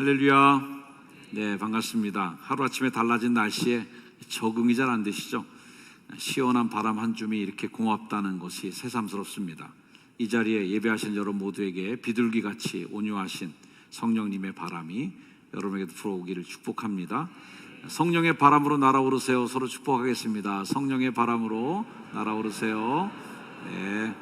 할렐루야. 네, 반갑습니다. 하루아침에 달라진 날씨에 적응이 잘 안 되시죠? 시원한 바람 한 줌이 이렇게 고맙다는 것이 새삼스럽습니다. 이 자리에 예배하신 여러분 모두에게 비둘기같이 온유하신 성령님의 바람이 여러분에게도 불어오기를 축복합니다. 성령의 바람으로 날아오르세요. 서로 축복하겠습니다. 성령의 바람으로 날아오르세요. 네.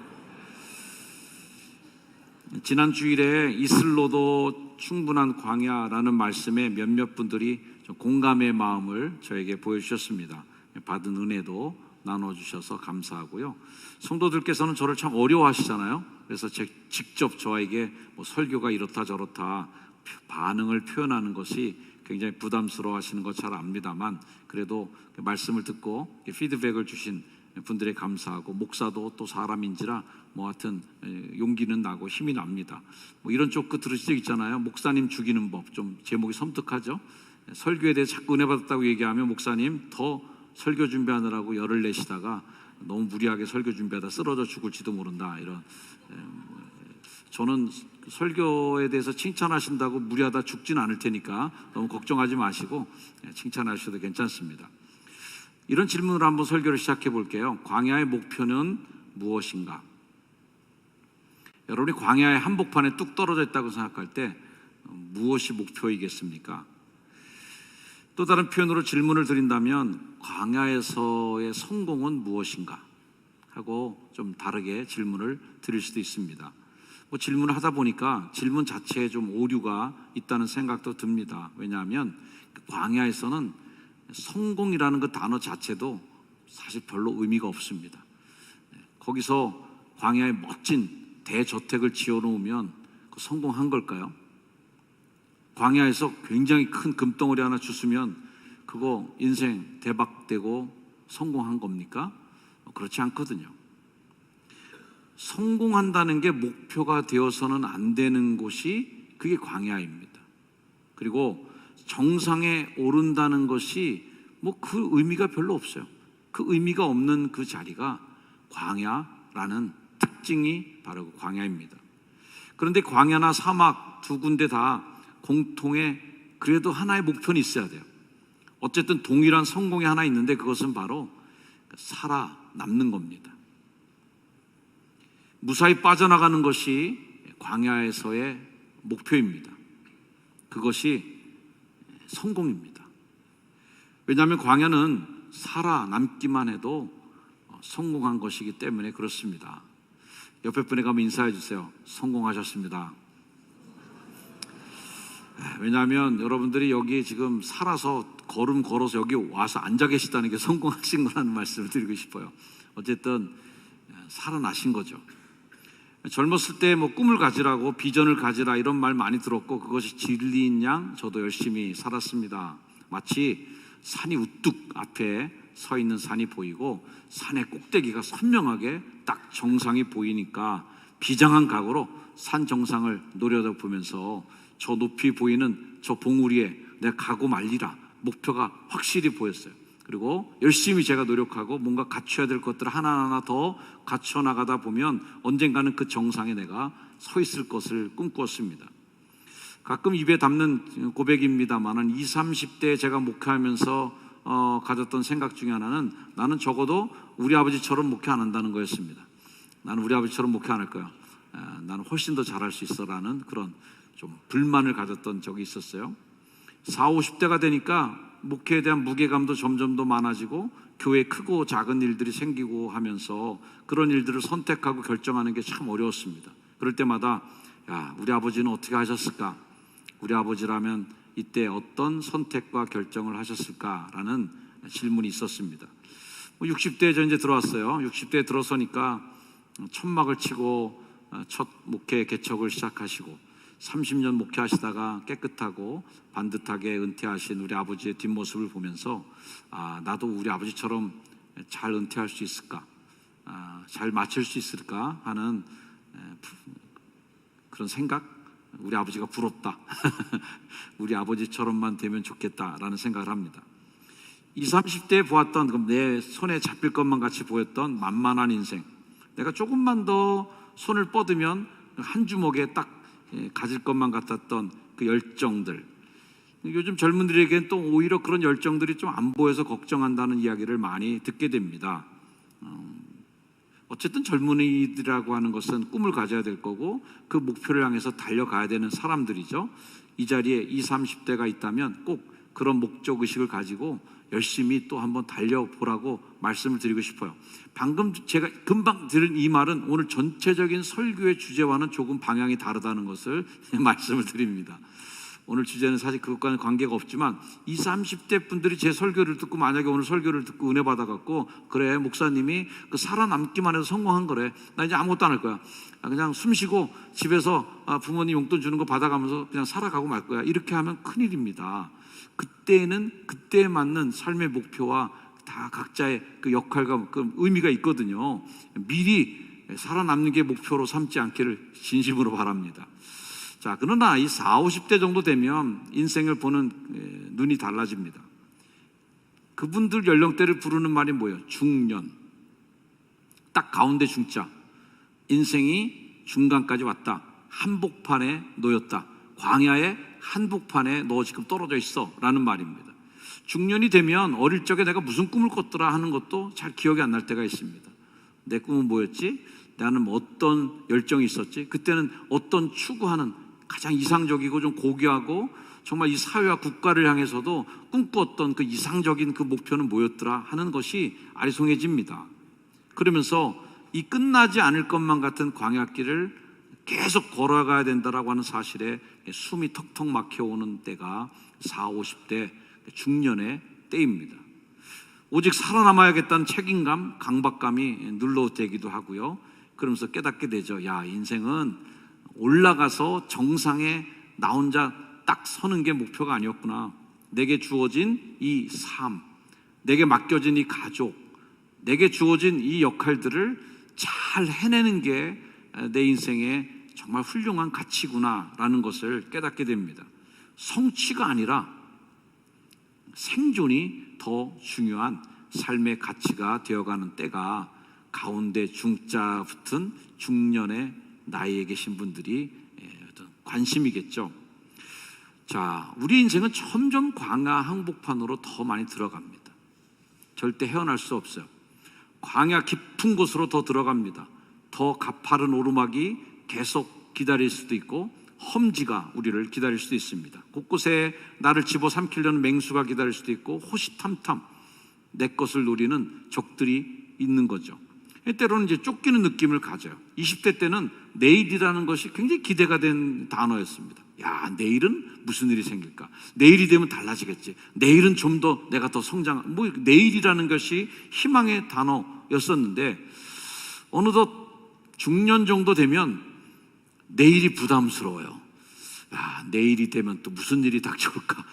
지난 주일에 이슬로도 충분한 광야라는 말씀에 몇몇 분들이 좀 공감의 마음을 저에게 보여주셨습니다. 받은 은혜도 나눠주셔서 감사하고요. 성도들께서는 저를 참 어려워하시잖아요. 그래서 직접 저에게 설교가 이렇다 저렇다 반응을 표현하는 것이 굉장히 부담스러워 하시는 거 잘 압니다만, 그래도 말씀을 듣고 피드백을 주신 분들에 감사하고, 목사도 또 사람인지라 하여튼 용기는 나고 힘이 납니다. 이런 조크 들으신 적 있잖아요. 목사님 죽이는 법, 좀 제목이 섬뜩하죠. 설교에 대해 자꾸 은혜 받았다고 얘기하면 목사님 더 설교 준비하느라고 열을 내시다가 너무 무리하게 설교 준비하다 쓰러져 죽을지도 모른다, 이런. 저는 설교에 대해서 칭찬하신다고 무리하다 죽진 않을 테니까 너무 걱정하지 마시고 칭찬하셔도 괜찮습니다. 이런 질문으로 한번 설교를 시작해 볼게요. 광야의 목표는 무엇인가? 여러분이 광야의 한복판에 뚝 떨어져 있다고 생각할 때 무엇이 목표이겠습니까? 또 다른 표현으로 질문을 드린다면 광야에서의 성공은 무엇인가? 하고 좀 다르게 질문을 드릴 수도 있습니다. 질문을 하다 보니까 질문 자체에 좀 오류가 있다는 생각도 듭니다. 왜냐하면 광야에서는 성공이라는 그 단어 자체도 사실 별로 의미가 없습니다. 거기서 광야에 멋진 대저택을 지어놓으면 성공한 걸까요? 광야에서 굉장히 큰 금덩어리 하나 주스면 그거 인생 대박되고 성공한 겁니까? 그렇지 않거든요. 성공한다는 게 목표가 되어서는 안 되는 곳이 그게 광야입니다. 그리고 정상에 오른다는 것이 그 의미가 별로 없어요. 그 의미가 없는 그 자리가 광야라는 특징이 바로 광야입니다. 그런데 광야나 사막 두 군데 다 공통의 그래도 하나의 목표는 있어야 돼요. 어쨌든 동일한 성공이 하나 있는데 그것은 바로 살아남는 겁니다. 무사히 빠져나가는 것이 광야에서의 목표입니다. 그것이 성공입니다. 왜냐하면 광야는 살아남기만 해도 성공한 것이기 때문에 그렇습니다. 옆에 분에 가면 인사해 주세요. 성공하셨습니다. 왜냐하면 여러분들이 여기 지금 살아서 걸음 걸어서 여기 와서 앉아 계시다는 게 성공하신 거라는 말씀을 드리고 싶어요. 어쨌든 살아나신 거죠. 젊었을 때 꿈을 가지라고, 비전을 가지라 이런 말 많이 들었고 그것이 진리인 양 저도 열심히 살았습니다. 마치 산이 우뚝 앞에 서 있는 산이 보이고 산의 꼭대기가 선명하게 딱 정상이 보이니까 비장한 각오로 산 정상을 노려다보면서 저 높이 보이는 저 봉우리에 내가 가고 말리라, 목표가 확실히 보였어요. 그리고 열심히 제가 노력하고 뭔가 갖춰야 될 것들을 하나하나 더 갖춰 나가다 보면 언젠가는 그 정상에 내가 서 있을 것을 꿈꾸었습니다. 가끔 입에 담는 고백입니다만 20, 30대 제가 목회하면서 가졌던 생각 중에 하나는 나는 적어도 우리 아버지처럼 목회 안 한다는 거였습니다. 나는 우리 아버지처럼 목회 안 할 거야. 나는 훨씬 더 잘할 수 있어라는 그런 좀 불만을 가졌던 적이 있었어요. 40, 50대가 되니까 목회에 대한 무게감도 점점 더 많아지고 교회 크고 작은 일들이 생기고 하면서 그런 일들을 선택하고 결정하는 게 참 어려웠습니다. 그럴 때마다 우리 아버지는 어떻게 하셨을까? 우리 아버지라면 이때 어떤 선택과 결정을 하셨을까라는 질문이 있었습니다. 60대에 저 이제 들어왔어요. 60대에 들어서니까 천막을 치고 첫 목회 개척을 시작하시고 30년 목회하시다가 깨끗하고 반듯하게 은퇴하신 우리 아버지의 뒷모습을 보면서 나도 우리 아버지처럼 잘 은퇴할 수 있을까, 잘 마칠 수 있을까 하는 그런 생각, 우리 아버지가 부럽다. 우리 아버지처럼만 되면 좋겠다라는 생각을 합니다. 20, 30대에 보았던 내 손에 잡힐 것만 같이 보였던 만만한 인생, 내가 조금만 더 손을 뻗으면 한 주먹에 딱 가질 것만 같았던 그 열정들, 요즘 젊은들에게는 또 오히려 그런 열정들이 좀 안 보여서 걱정한다는 이야기를 많이 듣게 됩니다. 어쨌든 젊은이들이라고 하는 것은 꿈을 가져야 될 거고 그 목표를 향해서 달려가야 되는 사람들이죠. 이 자리에 20, 30대가 있다면 꼭 그런 목적의식을 가지고 열심히 또 한번 달려보라고 말씀을 드리고 싶어요. 방금 제가 금방 들은 이 말은 오늘 전체적인 설교의 주제와는 조금 방향이 다르다는 것을 말씀을 드립니다. 오늘 주제는 사실 그것과는 관계가 없지만 20, 30대 분들이 제 설교를 듣고 만약에 오늘 설교를 듣고 은혜 받아갖고 그래 목사님이 그 살아남기만 해도 성공한 거래, 나 이제 아무것도 안 할 거야, 그냥 숨 쉬고 집에서 부모님 용돈 주는 거 받아가면서 그냥 살아가고 말 거야, 이렇게 하면 큰일입니다. 그때는 그때에 맞는 삶의 목표와 다 각자의 그 역할과 그 의미가 있거든요. 미리 살아남는 게 목표로 삼지 않기를 진심으로 바랍니다. 자, 그러나 이 40, 50대 정도 되면 인생을 보는 눈이 달라집니다. 그분들 연령대를 부르는 말이 뭐예요? 중년. 딱 가운데 중자. 인생이 중간까지 왔다. 한복판에 놓였다. 광야의 한복판에 너 지금 떨어져 있어 라는 말입니다. 중년이 되면 어릴 적에 내가 무슨 꿈을 꿨더라 하는 것도 잘 기억이 안 날 때가 있습니다. 내 꿈은 뭐였지? 나는 어떤 열정이 있었지? 그때는 어떤 추구하는 가장 이상적이고 좀 고귀하고 정말 이 사회와 국가를 향해서도 꿈꾸었던 그 이상적인 그 목표는 뭐였더라 하는 것이 아리송해집니다. 그러면서 이 끝나지 않을 것만 같은 광야길을 계속 걸어가야 된다라고 하는 사실에 숨이 턱턱 막혀오는 때가 40, 50대 중년의 때입니다. 오직 살아남아야겠다는 책임감, 강박감이 눌러대기도 하고요. 그러면서 깨닫게 되죠. 야, 인생은 올라가서 정상에 나 혼자 딱 서는 게 목표가 아니었구나. 내게 주어진 이 삶, 내게 맡겨진 이 가족, 내게 주어진 이 역할들을 잘 해내는 게 내 인생의 정말 훌륭한 가치구나라는 것을 깨닫게 됩니다. 성취가 아니라 생존이 더 중요한 삶의 가치가 되어가는 때가 가운데 중자 붙은 중년의 나이에 계신 분들이 관심이겠죠. 자, 우리 인생은 점점 광야 항복판으로 더 많이 들어갑니다. 절대 헤어날 수 없어요. 광야 깊은 곳으로 더 들어갑니다. 더 가파른 오르막이 계속 기다릴 수도 있고 험지가 우리를 기다릴 수도 있습니다. 곳곳에 나를 집어삼키려는 맹수가 기다릴 수도 있고 호시탐탐 내 것을 노리는 적들이 있는 거죠. 때로는 이제 쫓기는 느낌을 가져요. 20대 때는 내일이라는 것이 굉장히 기대가 된 단어였습니다. 야, 내일은 무슨 일이 생길까? 내일이 되면 달라지겠지. 내일은 좀 더 내가 더 성장. 내일이라는 것이 희망의 단어였었는데 어느덧 중년 정도 되면 내일이 부담스러워요. 야, 내일이 되면 또 무슨 일이 닥쳐올까?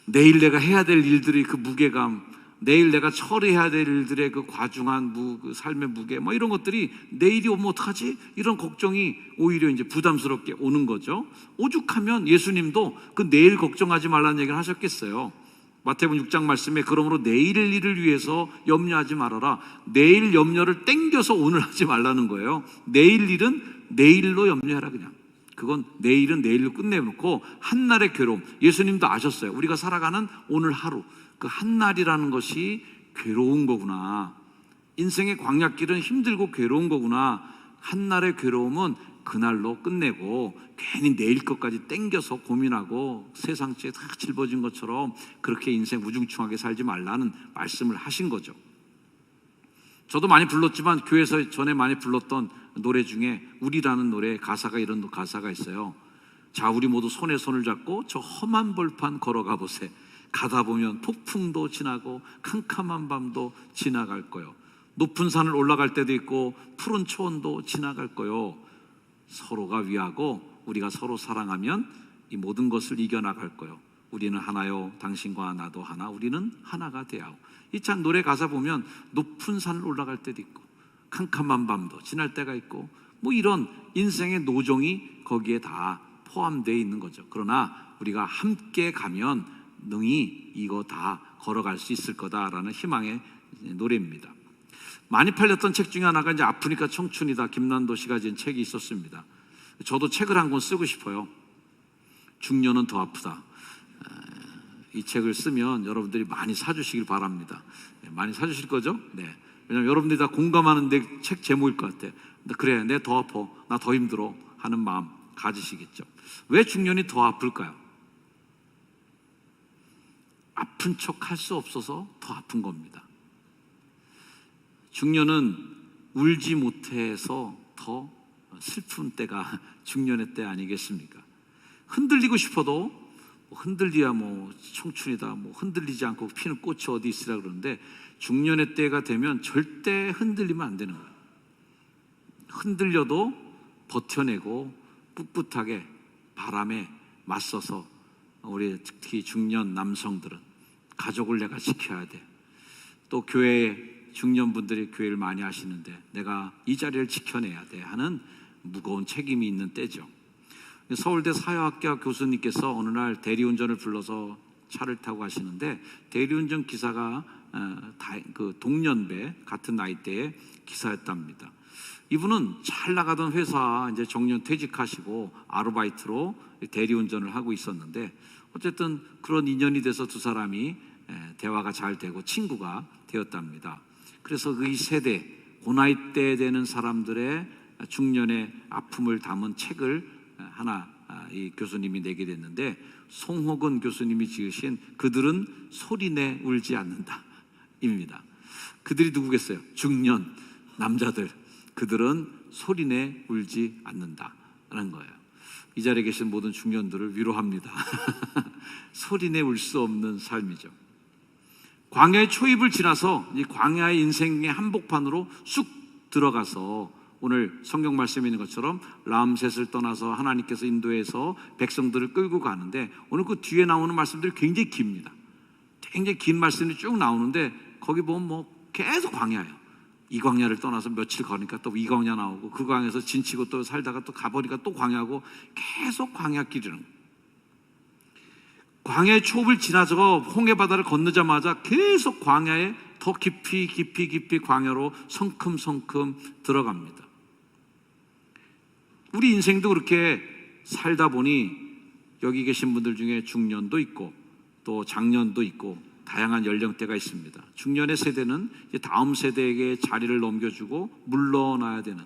내일 내가 해야 될 일들이 그 무게감, 내일 내가 처리해야 될 일들의 그 과중한 그 삶의 무게, 이런 것들이 내일이 오면 어떡하지? 이런 걱정이 오히려 이제 부담스럽게 오는 거죠. 오죽하면 예수님도 그 내일 걱정하지 말라는 얘기를 하셨겠어요. 마태복음 6장 말씀에 그러므로 내일 일을 위해서 염려하지 말아라. 내일 염려를 땡겨서 오늘 하지 말라는 거예요. 내일 일은 내일로 염려해라 그냥. 그건 내일은 내일로 끝내놓고 한날의 괴로움. 예수님도 아셨어요. 우리가 살아가는 오늘 하루, 그 한날이라는 것이 괴로운 거구나. 인생의 광야길은 힘들고 괴로운 거구나. 한날의 괴로움은 그날로 끝내고 괜히 내일 것까지 땡겨서 고민하고 세상지에 다 짊어진 것처럼 그렇게 인생 우중충하게 살지 말라는 말씀을 하신 거죠. 저도 많이 불렀지만 교회에서 전에 많이 불렀던 노래 중에 우리라는 노래 가사가 이런 가사가 있어요. 자, 우리 모두 손에 손을 잡고 저 험한 벌판 걸어가 보세. 가다 보면 폭풍도 지나고 캄캄한 밤도 지나갈 거요. 높은 산을 올라갈 때도 있고 푸른 초원도 지나갈 거요. 서로가 위하고 우리가 서로 사랑하면 이 모든 것을 이겨나갈 거요. 우리는 하나요. 당신과 나도 하나. 우리는 하나가 되야오. 이 참 노래 가사 보면 높은 산을 올라갈 때도 있고 캄캄한 밤도 지날 때가 있고 이런 인생의 노정이 거기에 다 포함되어 있는 거죠. 그러나 우리가 함께 가면 능히 이거 다 걸어갈 수 있을 거다라는 희망의 노래입니다. 많이 팔렸던 책 중에 하나가 이제 아프니까 청춘이다. 김난도 씨가 지은 책이 있었습니다. 저도 책을 한 권 쓰고 싶어요. 중년은 더 아프다. 이 책을 쓰면 여러분들이 많이 사주시길 바랍니다. 많이 사주실 거죠? 네. 왜냐하면 여러분들이 다 공감하는 내 책 제목일 것 같아. 그래, 내 더 아파, 나 더 힘들어 하는 마음 가지시겠죠. 왜 중년이 더 아플까요? 아픈 척 할 수 없어서 더 아픈 겁니다. 중년은 울지 못해서 더 슬픈 때가 중년의 때 아니겠습니까? 흔들리고 싶어도 흔들려야 청춘이다, 흔들리지 않고 피는 꽃이 어디 있으라 그러는데, 중년의 때가 되면 절대 흔들리면 안 되는 거예요. 흔들려도 버텨내고 꿋꿋하게 바람에 맞서서, 우리 특히 중년 남성들은 가족을 내가 지켜야 돼. 또 교회 중년분들이 교회를 많이 하시는데 내가 이 자리를 지켜내야 돼 하는 무거운 책임이 있는 때죠. 서울대 사회학과 교수님께서 어느 날 대리운전을 불러서 차를 타고 가시는데, 대리운전 기사가 그 동년배 같은 나이대의 기사였답니다. 이분은 잘 나가던 회사 이제 정년 퇴직하시고 아르바이트로 대리운전을 하고 있었는데, 어쨌든 그런 인연이 돼서 두 사람이 대화가 잘 되고 친구가 되었답니다. 그래서 이 세대, 그 나이 때 되는 사람들의 중년의 아픔을 담은 책을 하나 이 교수님이 내게 됐는데, 송호근 교수님이 지으신 그들은 소리내 울지 않는다 입니다. 그들이 누구겠어요? 중년 남자들. 그들은 소리내 울지 않는다라는 거예요. 이 자리에 계신 모든 중년들을 위로합니다. 소리내 울 수 없는 삶이죠. 광야의 초입을 지나서 이 광야의 인생의 한복판으로 쑥 들어가서, 오늘 성경 말씀에 있는 것처럼 람셋을 떠나서 하나님께서 인도해서 백성들을 끌고 가는데, 오늘 그 뒤에 나오는 말씀들이 굉장히 깁니다. 굉장히 긴 말씀이 쭉 나오는데, 거기 보면 계속 광야예요. 이 광야를 떠나서 며칠 가니까 또 이 광야 나오고, 그 광야에서 진치고 또 살다가 또 가버리니까 또 광야고, 계속 광야길이는, 광야의 초입을 지나서 홍해 바다를 건너자마자 계속 광야에 더 깊이 광야로 성큼성큼 들어갑니다. 우리 인생도 그렇게 살다 보니 여기 계신 분들 중에 중년도 있고 또 장년도 있고 다양한 연령대가 있습니다. 중년의 세대는 이제 다음 세대에게 자리를 넘겨주고 물러나야 되는,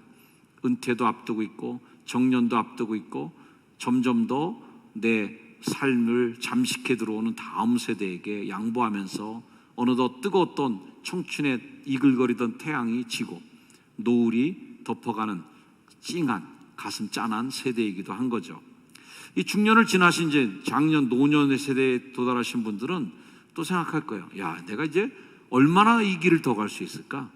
은퇴도 앞두고 있고 정년도 앞두고 있고, 점점 더 내 삶을 잠식해 들어오는 다음 세대에게 양보하면서 어느덧 뜨거웠던 청춘에 이글거리던 태양이 지고 노을이 덮어가는 찡한, 가슴 짠한 세대이기도 한 거죠. 이 중년을 지나신 이제 장년, 노년의 세대에 도달하신 분들은 또 생각할 거예요. 야, 내가 이제 얼마나 이 길을 더 갈 수 있을까?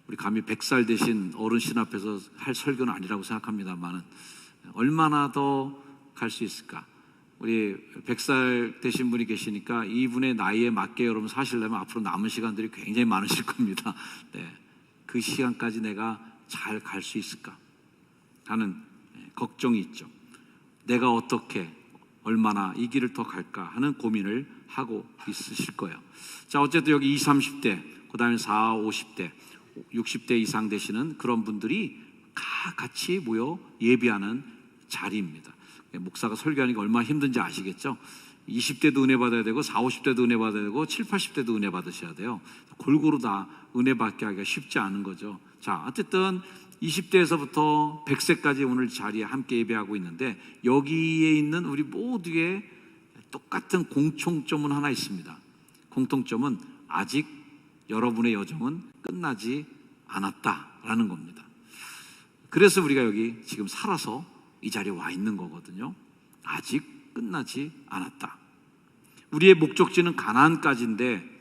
우리 감히 100살 되신 어르신 앞에서 할 설교는 아니라고 생각합니다만, 얼마나 더 갈 수 있을까? 우리 100살 되신 분이 계시니까 이분의 나이에 맞게 여러분 사시려면 앞으로 남은 시간들이 굉장히 많으실 겁니다. 네, 그 시간까지 내가 잘 갈 수 있을까 하는 걱정이 있죠. 내가 어떻게, 얼마나 이 길을 더 갈까 하는 고민을 하고 있으실 거예요. 자, 어쨌든 여기 20, 30대, 그 다음에 40, 50대, 60대 이상 되시는 그런 분들이 다 같이 모여 예비하는 자리입니다. 목사가 설교하니까 얼마나 힘든지 아시겠죠? 20대도 은혜 받아야 되고 40, 50대도 은혜 받아야 되고 70, 80대도 은혜 받으셔야 돼요. 골고루 다 은혜 받게 하기가 쉽지 않은 거죠. 자, 어쨌든 20대에서부터 100세까지 오늘 자리에 함께 예배하고 있는데, 여기에 있는 우리 모두의 똑같은 공통점은 하나 있습니다. 공통점은 아직 여러분의 여정은 끝나지 않았다라는 겁니다. 그래서 우리가 여기 지금 살아서 이 자리에 와 있는 거거든요. 아직 끝나지 않았다. 우리의 목적지는 가나안까지인데,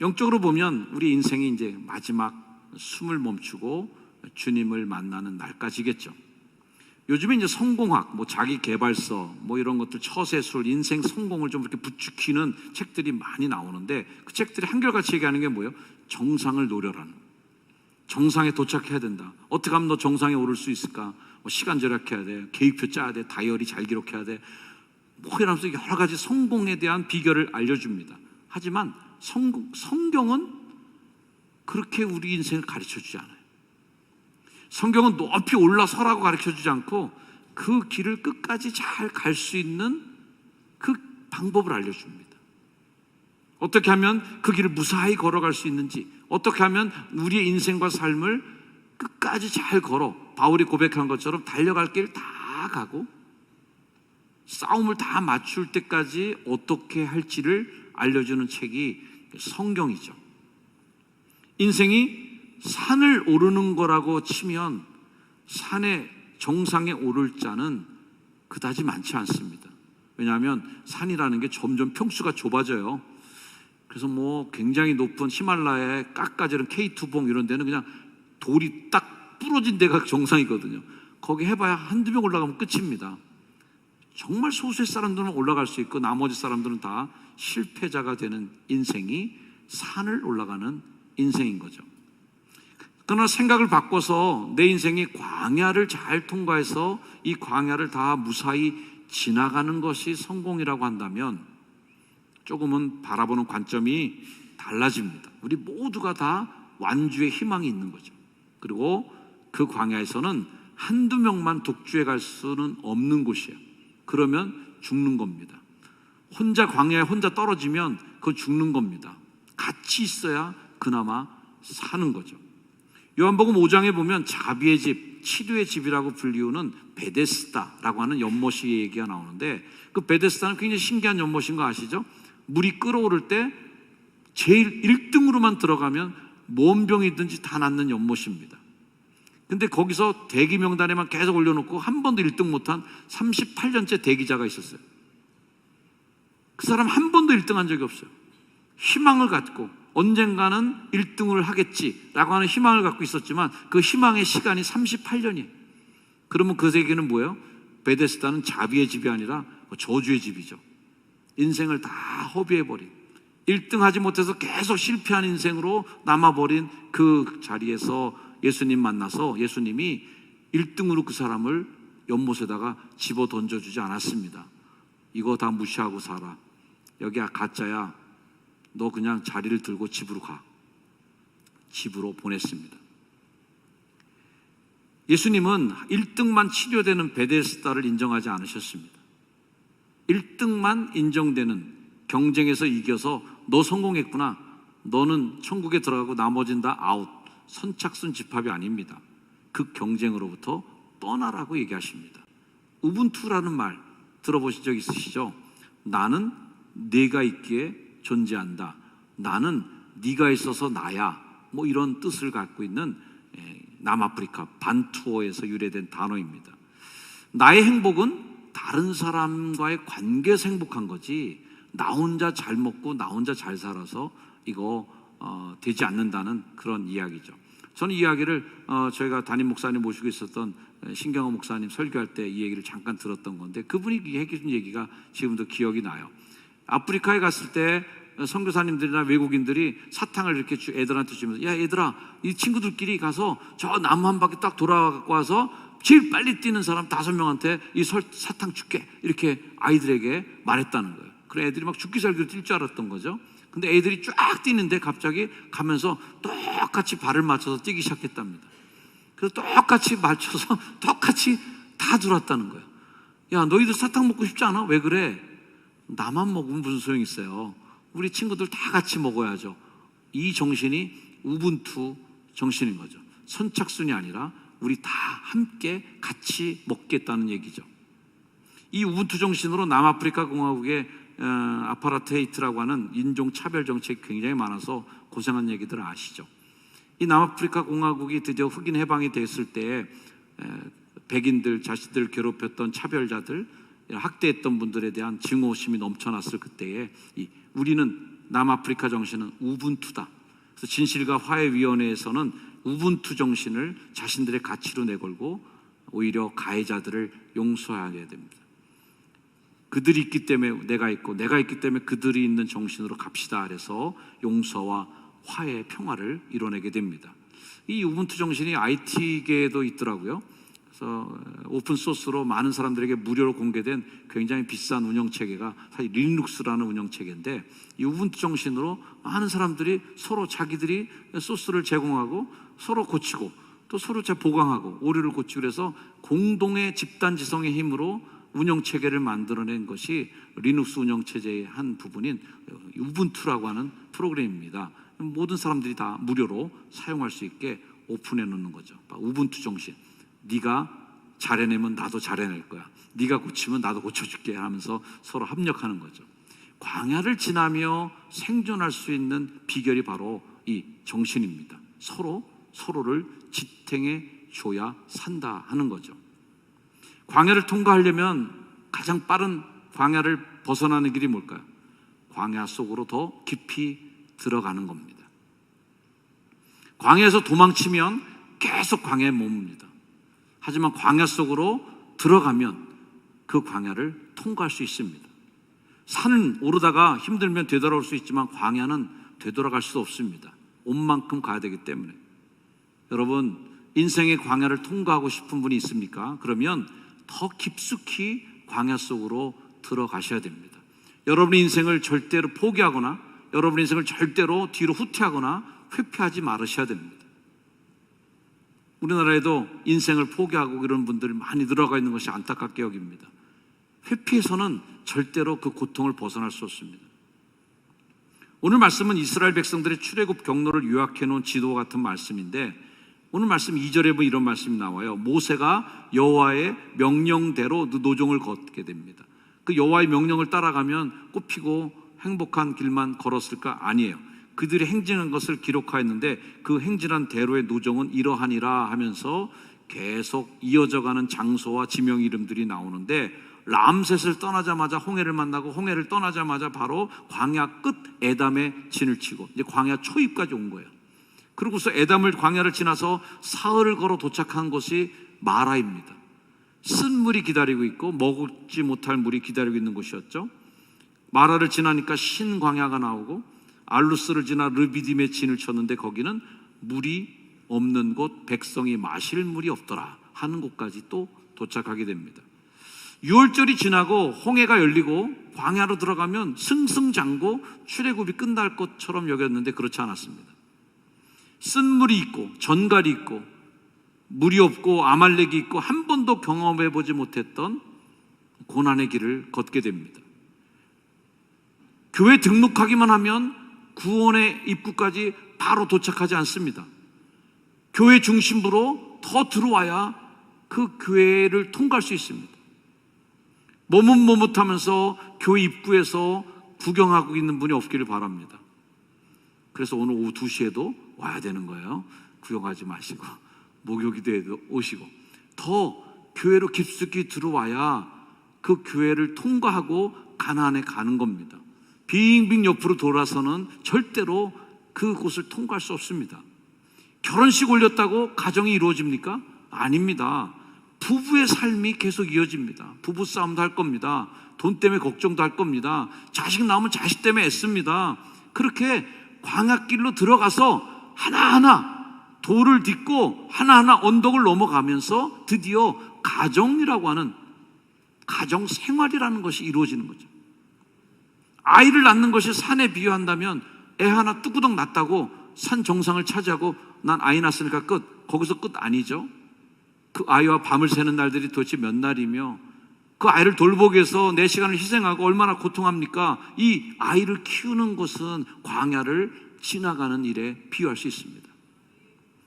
영적으로 보면 우리 인생이 이제 마지막 숨을 멈추고 주님을 만나는 날까지겠죠. 요즘에 이제 성공학, 자기 개발서, 이런 것들, 처세술, 인생 성공을 좀 이렇게 부추기는 책들이 많이 나오는데, 그 책들이 한결같이 얘기하는 게 뭐예요? 정상을 노려라는. 정상에 도착해야 된다. 어떻게 하면 너 정상에 오를 수 있을까? 시간 절약해야 돼, 계획표 짜야 돼, 다이어리 잘 기록해야 돼, 이러면서 여러 가지 성공에 대한 비결을 알려줍니다. 하지만 성경은 그렇게 우리 인생을 가르쳐주지 않아요. 성경은 높이 올라서라고 가르쳐주지 않고 그 길을 끝까지 잘 갈 수 있는 그 방법을 알려줍니다. 어떻게 하면 그 길을 무사히 걸어갈 수 있는지, 어떻게 하면 우리의 인생과 삶을 끝까지 잘 걸어 바울이 고백한 것처럼 달려갈 길 다 가고 싸움을 다 맞출 때까지 어떻게 할지를 알려주는 책이 성경이죠. 인생이 산을 오르는 거라고 치면 산의 정상에 오를 자는 그다지 많지 않습니다. 왜냐하면 산이라는 게 점점 평수가 좁아져요. 그래서 뭐 굉장히 높은 히말라야의 깎아지른 K2봉 이런 데는 그냥 돌이 딱 부러진 데가 정상이거든요. 거기 해봐야 한두 명 올라가면 끝입니다. 정말 소수의 사람들은 올라갈 수 있고 나머지 사람들은 다 실패자가 되는 인생이 산을 올라가는 인생인 거죠. 그러나 생각을 바꿔서 내 인생이 광야를 잘 통과해서 이 광야를 다 무사히 지나가는 것이 성공이라고 한다면 조금은 바라보는 관점이 달라집니다. 우리 모두가 다 완주의 희망이 있는 거죠. 그리고 그 광야에서는 한두 명만 독주해 갈 수는 없는 곳이에요. 그러면 죽는 겁니다. 혼자 광야에 혼자 떨어지면 그건 죽는 겁니다. 같이 있어야 그나마 사는 거죠. 요한복음 5장에 보면 자비의 집, 치료의 집이라고 불리우는 베데스다라고 하는 연못이 얘기가 나오는데, 그 베데스다는 굉장히 신기한 연못인 거 아시죠? 물이 끓어오를 때 제일 1등으로만 들어가면 뭔 병이든지 다 낫는 연못입니다. 근데 거기서 대기 명단에만 계속 올려놓고 한 번도 1등 못한 38년째 대기자가 있었어요. 그 사람 한 번도 1등 한 적이 없어요. 희망을 갖고 언젠가는 1등을 하겠지라고 하는 희망을 갖고 있었지만 그 희망의 시간이 38년이에요. 그러면 그 세계는 뭐예요? 베데스다는 자비의 집이 아니라 저주의 집이죠. 인생을 다 허비해버린, 1등 하지 못해서 계속 실패한 인생으로 남아버린 그 자리에서 예수님 만나서 예수님이 1등으로 그 사람을 연못에다가 집어 던져주지 않았습니다. 이거 다 무시하고 살아. 여기 가짜야. 너 그냥 자리를 들고 집으로 가. 집으로 보냈습니다. 예수님은 1등만 치료되는 베데스다를 인정하지 않으셨습니다. 1등만 인정되는, 경쟁에서 이겨서 너 성공했구나, 너는 천국에 들어가고 나머지는 다 아웃, 선착순 집합이 아닙니다. 그 경쟁으로부터 떠나라고 얘기하십니다. 우분투라는 말 들어보신 적 있으시죠? 나는 네가 있기에 존재한다. 나는 네가 있어서 나야. 뭐 이런 뜻을 갖고 있는 남아프리카 반투어에서 유래된 단어입니다. 나의 행복은 다른 사람과의 관계에서 행복한 거지 나 혼자 잘 먹고 나 혼자 잘 살아서 이거 되지 않는다는 그런 이야기죠. 저는 이 이야기를 저희가 담임 목사님 모시고 있었던 신경호 목사님 설교할 때 이 얘기를 잠깐 들었던 건데, 그분이 해준 얘기가 지금도 기억이 나요. 아프리카에 갔을 때 선교사님들이나 외국인들이 사탕을 이렇게 애들한테 주면서, 야 얘들아, 이 친구들끼리 가서 저 나무 한 바퀴 딱 돌아갖고 와서 제일 빨리 뛰는 사람 5명한테 이 사탕 줄게, 이렇게 아이들에게 말했다는 거예요. 그래 애들이 막 죽기 살기로 뛸 줄 알았던 거죠. 근데 애들이 쫙 뛰는데 갑자기 가면서 똑같이 발을 맞춰서 뛰기 시작했답니다. 그래서 똑같이 맞춰서 똑같이 다 들어왔다는 거예요. 야 너희들 사탕 먹고 싶지 않아? 왜 그래? 나만 먹으면 무슨 소용이 있어요. 우리 친구들 다 같이 먹어야죠. 이 정신이 우분투 정신인 거죠. 선착순이 아니라 우리 다 함께 같이 먹겠다는 얘기죠. 이 우분투 정신으로 남아프리카 공화국의 아파르테이트라고 하는 인종차별 정책이 굉장히 많아서 고생한 얘기들 아시죠? 이 남아프리카 공화국이 드디어 흑인 해방이 됐을 때 백인들 자신들 괴롭혔던 차별자들, 학대했던 분들에 대한 증오심이 넘쳐났을 그때에 우리는 남아프리카 정신은 우분투다. 그래서 진실과 화해위원회에서는 우분투 정신을 자신들의 가치로 내걸고 오히려 가해자들을 용서해야 됩니다. 그들이 있기 때문에 내가 있고 내가 있기 때문에 그들이 있는 정신으로 갑시다. 그래서 용서와 화해, 평화를 이뤄내게 됩니다. 이 우분투 정신이 IT계에도 있더라고요. 그래서 오픈소스로 많은 사람들에게 무료로 공개된 굉장히 비싼 운영체계가 사실 리눅스라는 운영체계인데, 이 우분투 정신으로 많은 사람들이 서로 자기들이 소스를 제공하고 서로 고치고 또 서로 보강하고 오류를 고치고 그래서 공동의 집단지성의 힘으로 운영체계를 만들어낸 것이 리눅스 운영체제의 한 부분인 우분투라고 하는 프로그램입니다. 모든 사람들이 다 무료로 사용할 수 있게 오픈해 놓는 거죠. 우분투 정신. 네가 잘해내면 나도 잘해낼 거야. 네가 고치면 나도 고쳐줄게 하면서 서로 합력하는 거죠. 광야를 지나며 생존할 수 있는 비결이 바로 이 정신입니다. 서로를 지탱해 줘야 산다 하는 거죠. 광야를 통과하려면 가장 빠른 광야를 벗어나는 길이 뭘까요? 광야 속으로 더 깊이 들어가는 겁니다. 광야에서 도망치면 계속 광야에 머뭅니다. 하지만 광야 속으로 들어가면 그 광야를 통과할 수 있습니다. 산은 오르다가 힘들면 되돌아올 수 있지만 광야는 되돌아갈 수 없습니다. 온 만큼 가야 되기 때문에. 여러분, 인생의 광야를 통과하고 싶은 분이 있습니까? 그러면 더 깊숙이 광야 속으로 들어가셔야 됩니다. 여러분의 인생을 절대로 포기하거나 여러분의 인생을 절대로 뒤로 후퇴하거나 회피하지 말으셔야 됩니다. 우리나라에도 인생을 포기하고 이런 분들이 많이 늘어가 있는 것이 안타깝게 여깁니다. 회피해서는 절대로 그 고통을 벗어날 수 없습니다. 오늘 말씀은 이스라엘 백성들의 출애굽 경로를 요약해 놓은 지도와 같은 말씀인데 오늘 말씀 2절에 보면 이런 말씀이 나와요. 모세가 여호와의 명령대로 노종을 걷게 됩니다. 그 여호와의 명령을 따라가면 꽃피고 행복한 길만 걸었을까? 아니에요. 그들이 행진한 것을 기록하였는데 그 행진한 대로의 노종은 이러하니라 하면서 계속 이어져가는 장소와 지명 이름들이 나오는데 람셋을 떠나자마자 홍해를 만나고 홍해를 떠나자마자 바로 광야 끝 에담에 진을 치고 이제 광야 초입까지 온 거예요. 그러고서 에담을 광야를 지나서 사흘을 걸어 도착한 곳이 마라입니다. 쓴 물이 기다리고 있고 먹지 못할 물이 기다리고 있는 곳이었죠. 마라를 지나니까 신 광야가 나오고 알루스를 지나 르비딤에 진을 쳤는데 거기는 물이 없는 곳, 백성이 마실 물이 없더라 하는 곳까지 또 도착하게 됩니다. 6월절이 지나고 홍해가 열리고 광야로 들어가면 승승장구 출애굽이 끝날 것처럼 여겼는데 그렇지 않았습니다. 쓴 물이 있고 전갈이 있고 물이 없고 아말렉이 있고 한 번도 경험해 보지 못했던 고난의 길을 걷게 됩니다. 교회 등록하기만 하면 구원의 입구까지 바로 도착하지 않습니다. 교회 중심부로 더 들어와야 그 교회를 통과할 수 있습니다. 머뭇머뭇하면서 교회 입구에서 구경하고 있는 분이 없기를 바랍니다. 그래서 오늘 오후 2시에도 와야 되는 거예요. 구경하지 마시고 목요기도에도 오시고 더 교회로 깊숙이 들어와야 그 교회를 통과하고 가나안에 가는 겁니다. 빙빙 옆으로 돌아서는 절대로 그곳을 통과할 수 없습니다. 결혼식 올렸다고 가정이 이루어집니까? 아닙니다. 부부의 삶이 계속 이어집니다. 부부싸움도 할 겁니다. 돈 때문에 걱정도 할 겁니다. 자식 낳으면 자식 때문에 애씁니다. 그렇게 광야길로 들어가서 하나하나 돌을 딛고 하나하나 언덕을 넘어가면서 드디어 가정이라고 하는 가정 생활이라는 것이 이루어지는 거죠. 아이를 낳는 것이 산에 비유한다면 애 하나 뚜구덕 낳았다고 산 정상을 차지하고 난 아이 낳았으니까 끝. 거기서 끝 아니죠. 그 아이와 밤을 새는 날들이 도대체 몇 날이며 그 아이를 돌보기 위해서 내 시간을 희생하고 얼마나 고통합니까? 이 아이를 키우는 것은 광야를 지나가는 일에 비유할 수 있습니다.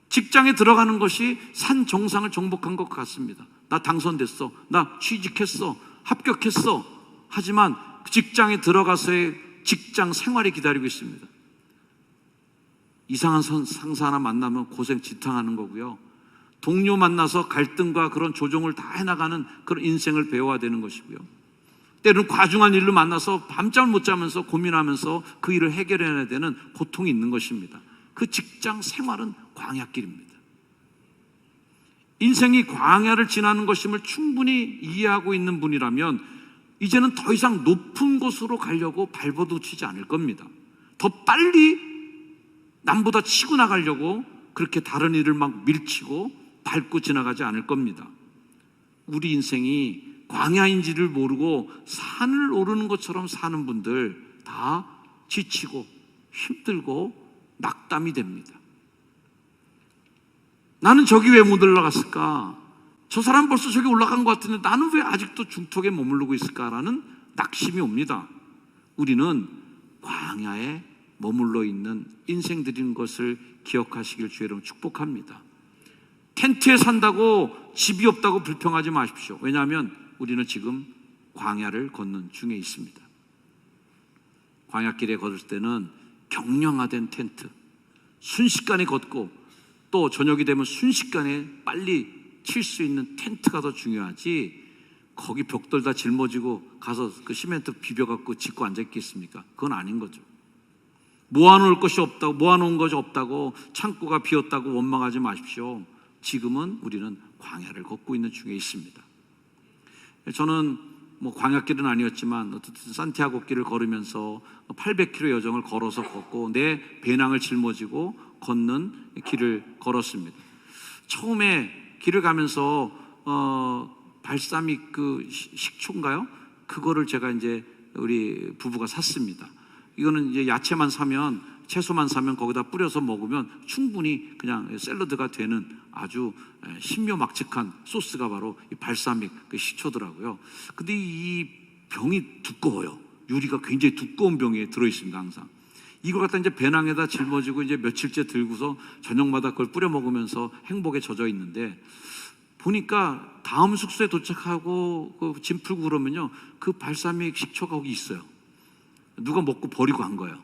직장에 들어가는 것이 산 정상을 정복한 것 같습니다. 나 당선됐어. 나 취직했어. 합격했어. 하지만 직장에 들어가서의 직장 생활이 기다리고 있습니다. 이상한 상사 하나 만나면 고생 지탕하는 거고요. 동료 만나서 갈등과 그런 조정을 다 해나가는 그런 인생을 배워야 되는 것이고요. 때로는 과중한 일로 만나서 밤잠을 못 자면서 고민하면서 그 일을 해결해야 되는 고통이 있는 것입니다. 그 직장 생활은 광야길입니다. 인생이 광야를 지나는 것임을 충분히 이해하고 있는 분이라면 이제는 더 이상 높은 곳으로 가려고 발버둥치지 않을 겁니다. 더 빨리 남보다 치고 나가려고 그렇게 다른 일을 막 밀치고 밟고 지나가지 않을 겁니다. 우리 인생이 광야인지를 모르고 산을 오르는 것처럼 사는 분들 다 지치고 힘들고 낙담이 됩니다. 나는 저기 왜 못 올라갔을까? 저 사람 벌써 저기 올라간 것 같은데 나는 왜 아직도 중턱에 머무르고 있을까라는 낙심이 옵니다. 우리는 광야에 머물러 있는 인생들인 것을 기억하시길 주의 이름으로 축복합니다. 텐트에 산다고 집이 없다고 불평하지 마십시오. 왜냐하면 우리는 지금 광야를 걷는 중에 있습니다. 광야길에 걸을 때는 경량화된 텐트, 순식간에 걷고 또 저녁이 되면 순식간에 빨리 칠 수 있는 텐트가 더 중요하지, 거기 벽돌 다 짊어지고 가서 그 시멘트 비벼갖고 짓고 앉아있겠습니까? 그건 아닌 거죠. 모아놓을 것이 없다고, 모아놓은 것이 없다고, 창고가 비었다고 원망하지 마십시오. 지금은 우리는 광야를 걷고 있는 중에 있습니다. 저는 뭐 광야길은 아니었지만 어쨌든 산티아고 길을 걸으면서 800km 여정을 걸어서 걷고 내 배낭을 짊어지고 걷는 길을 걸었습니다. 처음에 길을 가면서 발사믹 그 식초인가요? 그거를 제가 이제 우리 부부가 샀습니다. 이거는 이제 야채만 사면, 채소만 사면 거기다 뿌려서 먹으면 충분히 그냥 샐러드가 되는 아주 신묘막측한 소스가 바로 이 발사믹 그 식초더라고요. 근데 이 병이 두꺼워요. 유리가 굉장히 두꺼운 병에 들어있습니다, 항상. 이걸 갖다 이제 배낭에다 짊어지고 이제 며칠째 들고서 저녁마다 그걸 뿌려 먹으면서 행복에 젖어 있는데, 보니까 다음 숙소에 도착하고 그 짐 풀고 그러면요, 그 발사믹 식초가 거기 있어요. 누가 먹고 버리고 간 거예요.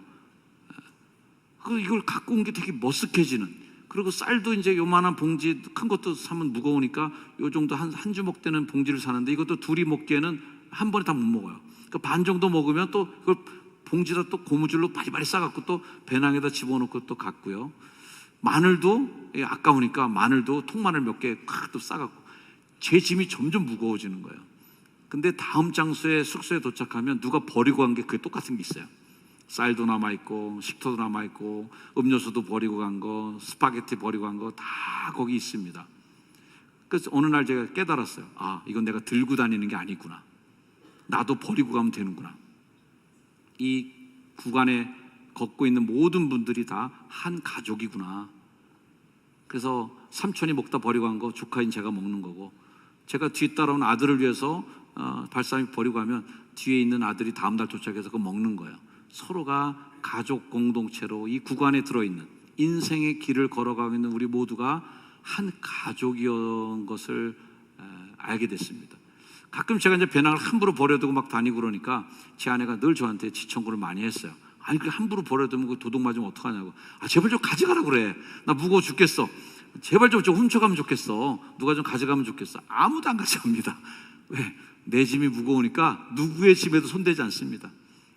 이걸 갖고 온 게 되게 머쓱해지는. 그리고 쌀도 이제 요만한 봉지, 큰 것도 사면 무거우니까 요 정도 한 주먹 되는 봉지를 사는데 이것도 둘이 먹기에는 한 번에 다 못 먹어요. 그러니까 반 정도 먹으면 또 그걸 봉지다 또 고무줄로 바리바리 싸갖고 또 배낭에다 집어넣고 또 갔고요. 마늘도 아까우니까 마늘도 통마늘 몇 개 또 싸갖고, 제 짐이 점점 무거워지는 거예요. 근데 다음 장소에 숙소에 도착하면 누가 버리고 간 게 그게 똑같은 게 있어요. 쌀도 남아있고 식초도 남아있고 음료수도 버리고 간 거, 스파게티 버리고 간 거 다 거기 있습니다. 그래서 어느 날 제가 깨달았어요. 아, 이건 내가 들고 다니는 게 아니구나. 나도 버리고 가면 되는구나. 이 구간에 걷고 있는 모든 분들이 다 한 가족이구나. 그래서 삼촌이 먹다 버리고 간 거 조카인 제가 먹는 거고, 제가 뒤따라온 아들을 위해서 발사믹 버리고 가면 뒤에 있는 아들이 다음날 도착해서 그거 먹는 거예요. 서로가 가족 공동체로 이 구간에 들어있는, 인생의 길을 걸어가고 있는 우리 모두가 한 가족이었던 것을 알게 됐습니다. 가끔 제가 이제 배낭을 함부로 버려두고 막 다니고 그러니까 제 아내가 늘 저한테 지청구를 많이 했어요. 아니, 그 함부로 버려두면 그 도둑 맞으면 어떡하냐고. 아, 제발 좀 가져가라 그래. 나 무거워 죽겠어. 제발 좀 훔쳐가면 좋겠어. 누가 좀 가져가면 좋겠어. 아무도 안 가져갑니다. 왜? 내 짐이 무거우니까 누구의 짐에도 손대지 않습니다.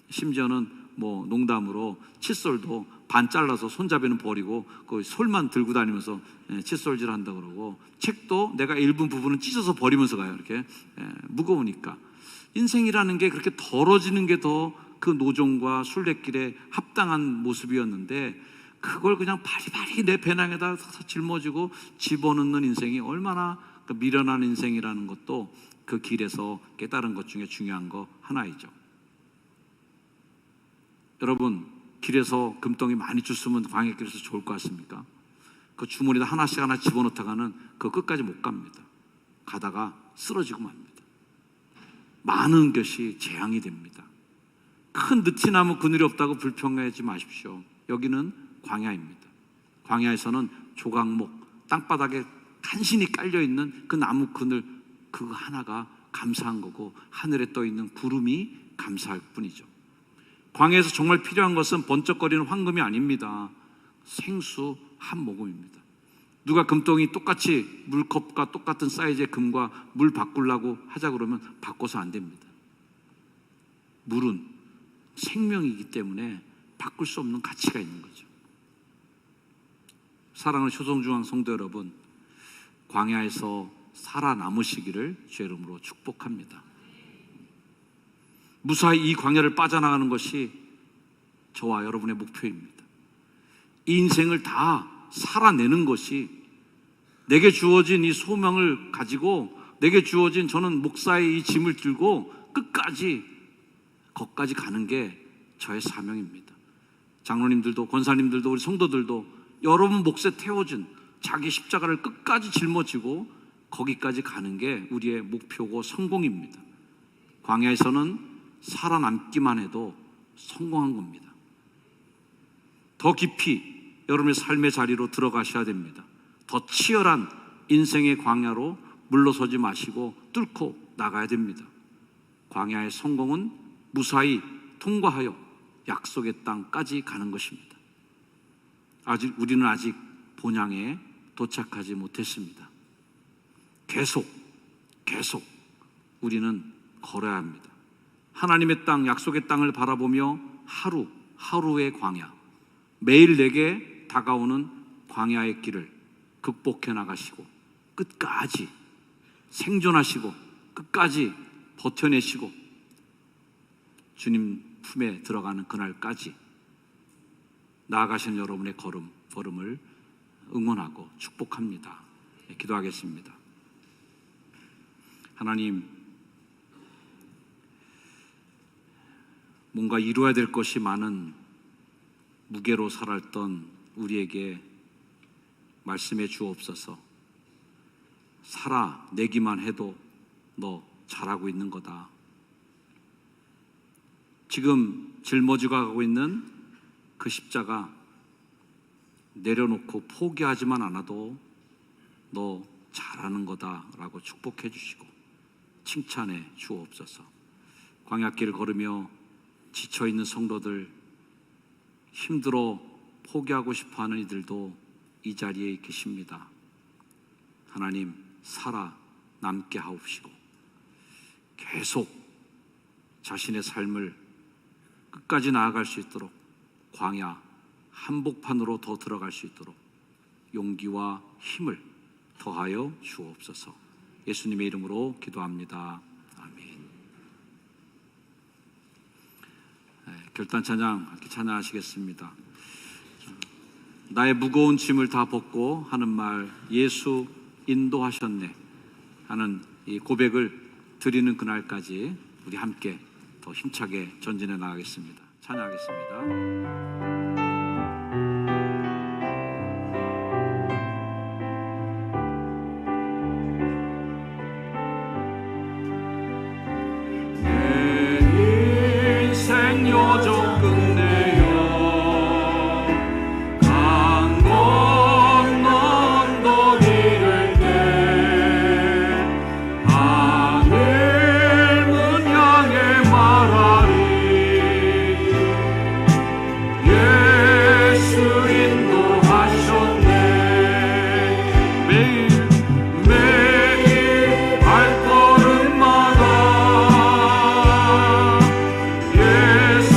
심지어는 뭐 농담으로 칫솔도 반 잘라서 손잡이는 버리고 그 솔만 들고 다니면서 칫솔질 한다 그러고, 책도 내가 읽은 부분은 찢어서 버리면서 가요. 이렇게 무거우니까. 인생이라는 게 그렇게 덜어지는 게 더 그 노종과 순례길에 합당한 모습이었는데, 그걸 그냥 바리바리 내 배낭에다 짊어지고 집어넣는 인생이 얼마나 미련한 인생이라는 것도 그 길에서 깨달은 것 중에 중요한 거 하나이죠. 여러분, 길에서 금덩이 많이 줬으면 광야길에서 좋을 것 같습니까? 그 주머니에다 하나씩 하나 집어넣다가는 그 끝까지 못 갑니다. 가다가 쓰러지고 맙니다. 많은 것이 재앙이 됩니다. 큰 느티나무 그늘이 없다고 불평하지 마십시오. 여기는 광야입니다. 광야에서는 조각목, 땅바닥에 간신히 깔려있는 그 나무 그늘, 그거 하나가 감사한 거고, 하늘에 떠있는 구름이 감사할 뿐이죠. 광야에서 정말 필요한 것은 번쩍거리는 황금이 아닙니다. 생수 한 모금입니다. 누가 금덩이 똑같이 물컵과 똑같은 사이즈의 금과 물 바꾸려고 하자 그러면 바꿔서 안 됩니다. 물은 생명이기 때문에 바꿀 수 없는 가치가 있는 거죠. 사랑하는 효성중앙 성도 여러분, 광야에서 살아남으시기를 주의 이름으로 축복합니다. 무사히 이 광야를 빠져나가는 것이 저와 여러분의 목표입니다. 이 인생을 다 살아내는 것이, 내게 주어진 이 소명을 가지고, 내게 주어진 저는 목사의 이 짐을 들고 끝까지 거기까지 가는 게 저의 사명입니다. 장로님들도, 권사님들도, 우리 성도들도 여러분 몫에 태워진 자기 십자가를 끝까지 짊어지고 거기까지 가는 게 우리의 목표고 성공입니다. 광야에서는 살아남기만 해도 성공한 겁니다. 더 깊이 여러분의 삶의 자리로 들어가셔야 됩니다. 더 치열한 인생의 광야로 물러서지 마시고 뚫고 나가야 됩니다. 광야의 성공은 무사히 통과하여 약속의 땅까지 가는 것입니다. 우리는 아직 본향에 도착하지 못했습니다. 계속 우리는 걸어야 합니다. 하나님의 땅, 약속의 땅을 바라보며 하루의 광야, 매일 내게 다가오는 광야의 길을 극복해 나가시고 끝까지 생존하시고 끝까지 버텨내시고 주님 품에 들어가는 그날까지 나아가시는 여러분의 걸음을 응원하고 축복합니다. 기도하겠습니다. 하나님, 뭔가 이루어야 될 것이 많은 무게로 살았던 우리에게 말씀해 주옵소서. 살아내기만 해도 너 잘하고 있는 거다. 지금 짊어지고 가고 있는 그 십자가 내려놓고 포기하지만 않아도 너 잘하는 거다라고 축복해 주시고 칭찬해 주옵소서. 광야길을 걸으며 지쳐있는 성도들, 힘들어 포기하고 싶어하는 이들도 이 자리에 계십니다. 하나님, 살아남게 하옵시고 계속 자신의 삶을 끝까지 나아갈 수 있도록 광야 한복판으로 더 들어갈 수 있도록 용기와 힘을 더하여 주옵소서. 예수님의 이름으로 기도합니다. 아멘. 결단 찬양 이렇게 찬양하시겠습니다. 나의 무거운 짐을 다 벗고 하는 말, 예수 인도하셨네 하는 이 고백을 드리는 그날까지 우리 함께 더 힘차게 전진해 나가겠습니다. 찬양하겠습니다. 요정 끝내요 강 건너 언덕 이를 때 하늘 문 향해 말하리 예수 인도하셨네 매일 발걸음마다 예수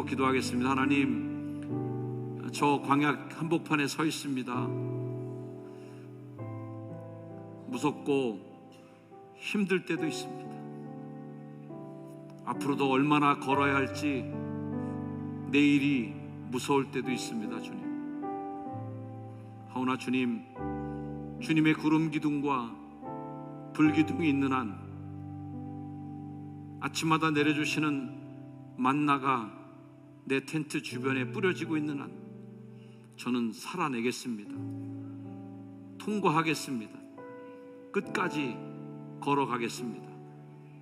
기도하겠습니다. 하나님, 저 광야 한복판에 서 있습니다. 무섭고 힘들 때도 있습니다. 앞으로도 얼마나 걸어야 할지 내일이 무서울 때도 있습니다. 주님, 하오나 주님, 주님의 구름 기둥과 불 기둥이 있는 한, 아침마다 내려주시는 만나가 내 텐트 주변에 뿌려지고 있는 한 저는 살아내겠습니다. 통과하겠습니다. 끝까지 걸어가겠습니다.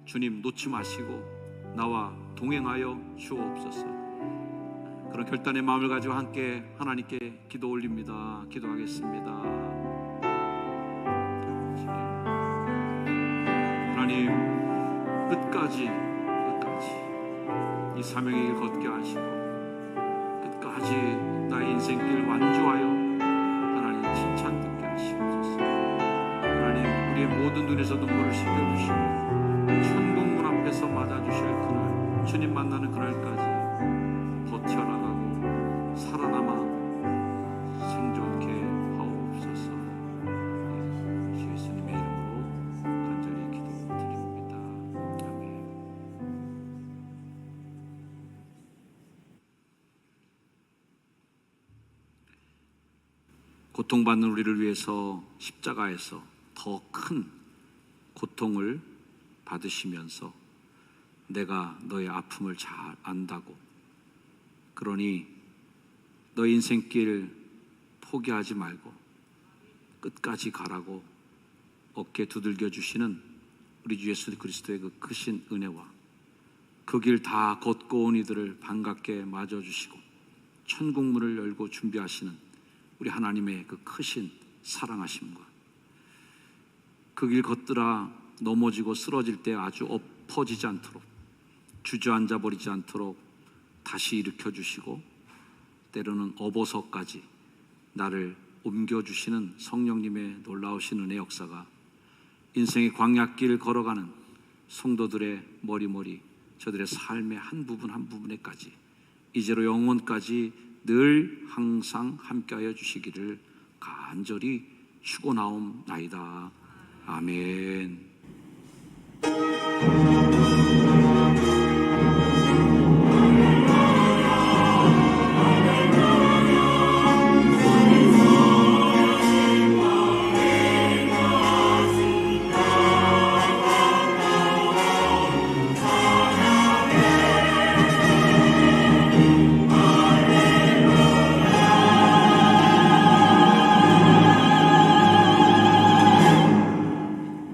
주님, 놓지 마시고 나와 동행하여 주옵소서. 그런 결단의 마음을 가지고 함께 하나님께 기도 올립니다. 기도하겠습니다. 하나님, 끝까지 이 사명의 길 걷게 하시고 끝까지 나의 인생길 완주하여 하나님 칭찬 듣게 하시옵소서. 하나님, 우리의 모든 눈에서 눈물을 씻겨주시고 천국문 앞에서 맞아주실 그날, 주님 만나는 그날까지 버텨나가고 살아남아 생존케 하옵소서. 주 예수님의 이름으로 간절히 기도드립니다. 아멘. 고통받는 우리를 위해서 십자가에서 더 큰 고통을 받으시면서 내가 너의 아픔을 잘 안다고, 그러니 너 인생길 포기하지 말고 끝까지 가라고 어깨 두들겨 주시는 우리 주 예수 그리스도의 그 크신 은혜와 그 길 다 걷고 온 이들을 반갑게 맞아주시고 천국문을 열고 준비하시는 우리 하나님의 그 크신 사랑하심과 그 길 걷더라 넘어지고 쓰러질 때 아주 엎어지지 않도록, 주저앉아 버리지 않도록 다시 일으켜 주시고 때로는 업어서까지 나를 옮겨주시는 성령님의 놀라우신 은혜 역사가 인생의 광야길 걸어가는 성도들의 머리머리, 저들의 삶의 한 부분 한 부분에까지 이제로 영원까지 늘 항상 함께하여 주시기를 간절히 축원하옵나이다. 아멘.